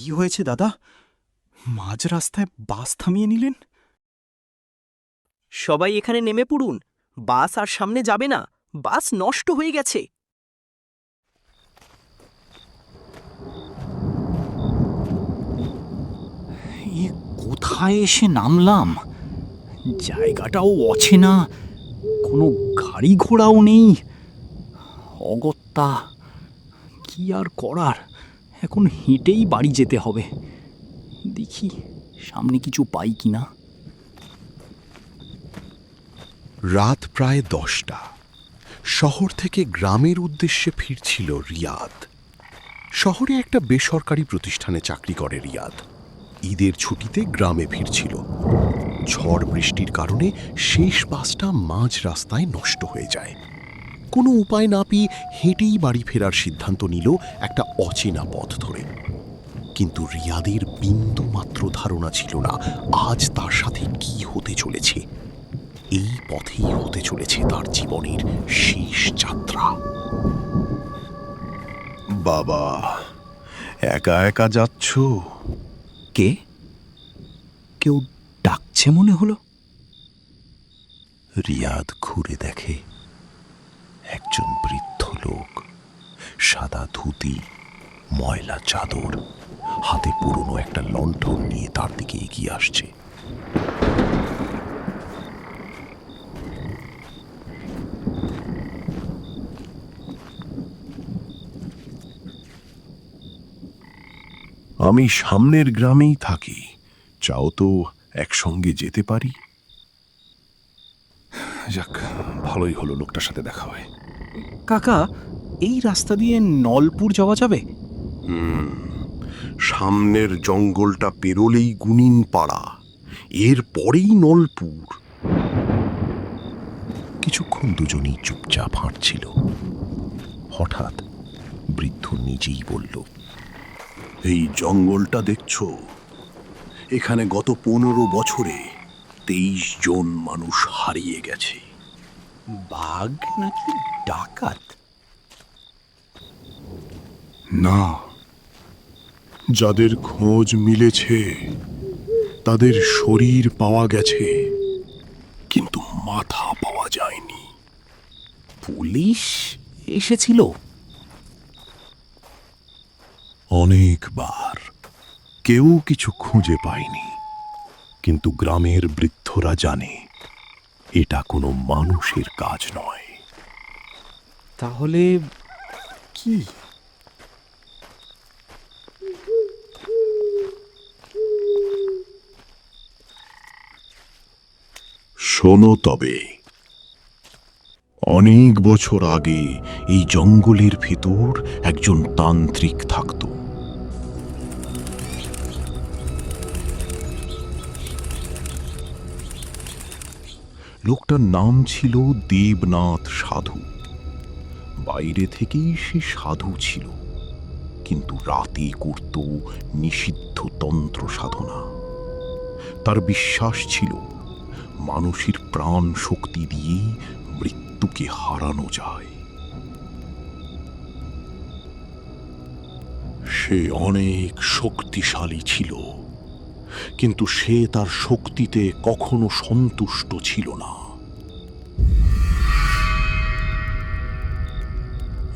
কি হয়েছে দাদা? মাঝ রাস্তায় বাস থামিয়ে নিলেন? সবাই এখানে নেমে পড়ুন। বাস আর সামনে যাবে না। বাস নষ্ট হয়ে গেছে। এ কোথায় এসে নামলাম? জায়গাটাও অচেনা, কোনো গাড়ি ঘোড়াও নেই। অগত্যা, কি আর করার, এখন হেঁটেই বাড়ি যেতে হবে। দেখি সামনে কিছু পাই কিনা। রাত প্রায় 10টা। শহর থেকে গ্রামের উদ্দেশ্যে ফিরছিল রিয়াদ। শহরে একটা বেসরকারি প্রতিষ্ঠানে চাকরি করে রিয়াদ। ঈদের ছুটিতে গ্রামে ফিরছিল। ঝড় বৃষ্টির কারণে শেষ বাসটা মাঝ রাস্তায় নষ্ট হয়ে যায়। কোনো উপায় না পেয়ে হেঁটেই বাড়ি ফেরার সিদ্ধান্ত নিল একটা অচেনা পথ ধরে। কিন্তু রিয়াদের বিন্দু মাত্র ধারণা ছিল না আজ তার সাথে কি হতে চলেছে। এই পথেই হতে চলেছে তার জীবনের শেষ যাত্রা। বাবা, একা একা যাচ্ছ? কে? কেউ ডাকছে মনে হলো। রিয়াদ ঘুরে দেখে একজন বৃদ্ধ লোক, সাদা ধুতি, ময়লা চাদর, হাতে পুরনো একটা লণ্ঠন নিয়ে তার দিকে এগিয়ে আসছে। আমি সামনের গ্রামেই থাকি, চাও তো একসঙ্গে যেতে পারি। যাক, ভালোই হলো লোকটার সাথে দেখা হয়। কাকা, এই রাস্তা দিয়ে নলপুর যাওয়া যাবে? সামনের জঙ্গলটা পেরোলেই গুনিন পাড়া, এর পরেই নলপুর। কিছুক্ষণ দুজনেই চুপচাপ হাঁটছিল। হঠাৎ বৃদ্ধ নিজেই বলল, এই জঙ্গলটা দেখছো? এখানে গত 15 বছরে 23 জন মানুষ হারিয়ে গেছে। বাঘ নাকি ডাকাত? না, যাদের খোঁজ মিলেছে তাদের শরীর পাওয়া গেছে, কিন্তু মাথা পাওয়া যায়নি। পুলিশ এসেছিল? অনেকবার কেউ কিছু খুঁজে পায়নি, কিন্তু গ্রামের বৃদ্ধরা জানে এটা কোনো মানুষের কাজ নয়। তাহলে কি? শোনো তবে, অনেক বছর আগে এই জঙ্গলের ভেতর একজন তান্ত্রিক থাকত। লোকটার নাম ছিল দেবনাথ সাধু। বাইরে থেকেই সে সাধু ছিল, কিন্তু রাতে করত নিষিদ্ধ তন্ত্র সাধনা। তার বিশ্বাস ছিল মানুষের প্রাণ শক্তি দিয়ে মৃত্যুকে হারানো যায়। সে অনেক শক্তিশালী ছিল, কিন্তু সে তার শক্তিতে কখনো সন্তুষ্ট ছিল না।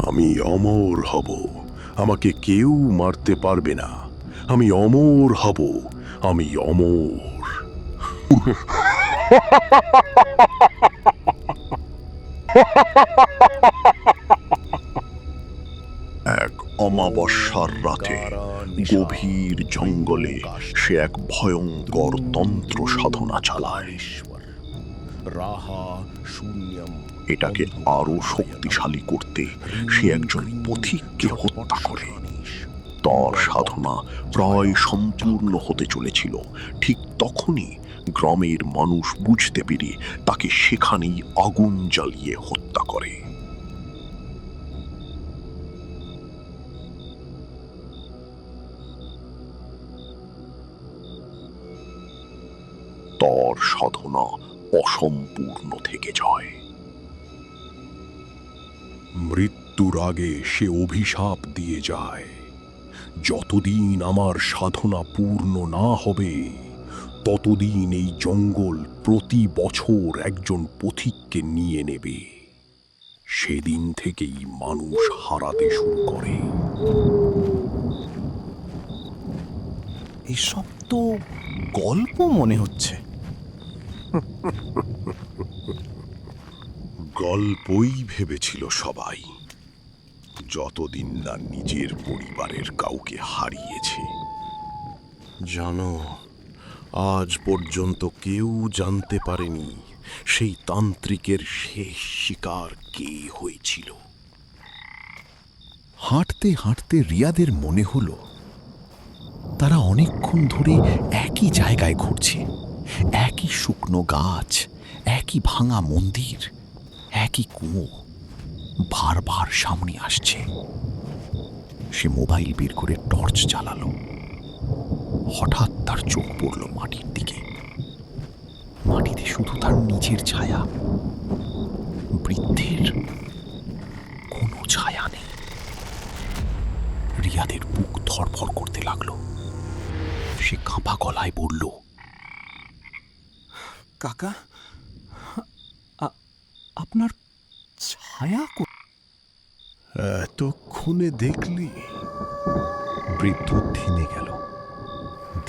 আমি অমর হব, আমাকে কেউ মারতে পারবে না। আমি অমর হব, আমি অমর। এক অমাবস্যার রাতে গভীর জঙ্গলে সে এক ভয়ঙ্কর তন্ত্র সাধনা চালায়। এটাকে আরো শক্তিশালী করতে সে একজন পথিককে হত্যা করে। তার সাধনা প্রায় সম্পূর্ণ হতে চলেছিল, ঠিক তখনই গ্রামের মানুষ বুঝতে পেরে তাকে সেখানেই আগুন জ্বালিয়ে হত্যা করে। তার সাধনা অসম্পূর্ণ থেকে যায়। মৃত্যুর আগে সে অভিশাপ দিয়ে যায়, যতদিন আমার সাধনা পূর্ণ না হবে ততদিন এই জঙ্গল প্রতি বছর একজন পথিককে নিয়ে নেবে। সেদিন থেকেই মানুষ হারাতে শুরু করে। এসব তো গল্প মনে হচ্ছে। গল্পই ভেবেছিল সবাই, যতদিন না নিজের পরিবারের কাউকে হারিয়েছে। জানো, আজ পর্যন্ত কেউ জানতে পারেনি সেই তান্ত্রিকের শেষ শিকার কে হয়েছিল। হাঁটতে হাঁটতে রিয়াদের মনে হলো তারা অনেকক্ষণ ধরে একই জায়গায় ঘুরছে। একই শুকনো গাছ, একই ভাঙা মন্দির, একই কুয়ো বারবার সামনে আসছে। সে মোবাইল বের করে টর্চ জ্বালালো। হঠাৎ তার চোখ পড়ল মাটির দিকে। মাটিতে শুধু তার নিজের ছায়া, বৃদ্ধের কোনো ছায়া নেই। রিয়াদের বুক ধড়ফড় করতে লাগলো। সে কাঁপা গলায় বলল, কাকা, আপনার ছায়া এতক্ষণে দেখলি? বৃদ্ধ থেমে গেল।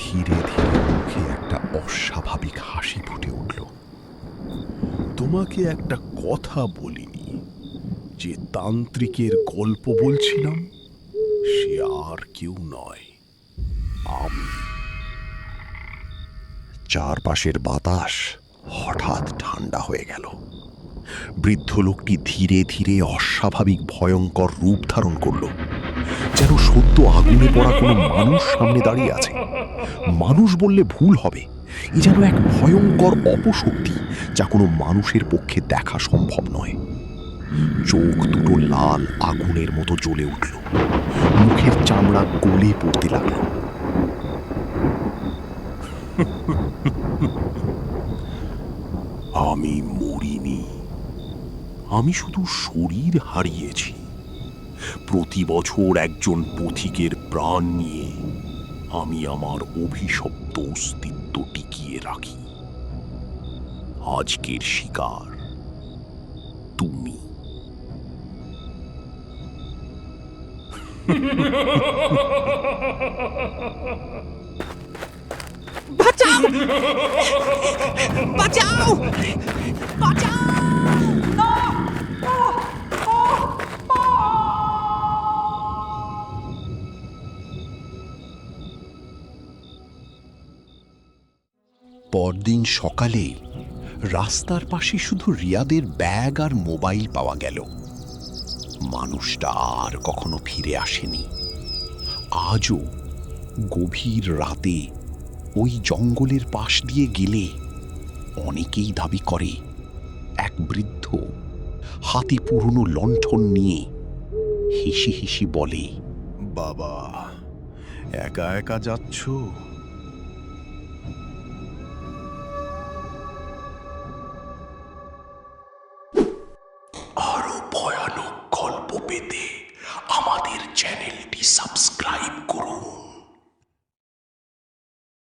ধীরে ধীরে মুখে একটা অস্বাভাবিক হাসি ফুটে উঠল। তোমাকে একটা কথা বলিনি যে তান্ত্রিকের গল্প বলছিলাম? সে আর কেউ নয়, আমি। চারপাশের বাতাস হঠাৎ ঠান্ডা হয়ে গেল। বৃদ্ধ লোকটি ধীরে ধীরে অস্বাভাবিক ভয়ঙ্কর রূপ ধারণ করল, যেন সদ্য আগুনে পড়া কোনো মানুষ সামনে দাঁড়িয়ে আছে। মানুষ বললে ভুল হবে, এ যেন এক ভয়ঙ্কর অপশক্তি যা কোনো মানুষের পক্ষে দেখা সম্ভব নয়। চোখ দুটো লাল আগুনের মতো জ্বলে উঠল, মুখের চামড়া গলে পড়তে লাগলো। আমি মরিনি, আমি শুধু শরীর হারিয়েছি। প্রতি বছর একজন পথিকের প্রাণ নিয়ে আমি আমার অভিশপ্ত অস্তিত্ব টিকিয়ে রাখি। আজকের শিকার তুমি। বাঁচাও! বাঁচাও! বাঁচাও! পরদিন সকালে রাস্তার পাশে শুধু রিয়াদের ব্যাগ আর মোবাইল পাওয়া গেল। মানুষটা আর কখনো ফিরে আসেনি। আজও গভীর রাতে ওই জঙ্গলের পাশ দিয়ে গেলে অনেকেই দাবি করে এক বৃদ্ধ হাতে পুরনো লণ্ঠন নিয়ে হেসে হেসে বলে, বাবা, একা একা যাচ্ছ? আরো ভয়ানক গল্প পেতে আমাদের চ্যানেলটি সাবস্ক্রাইব করুন।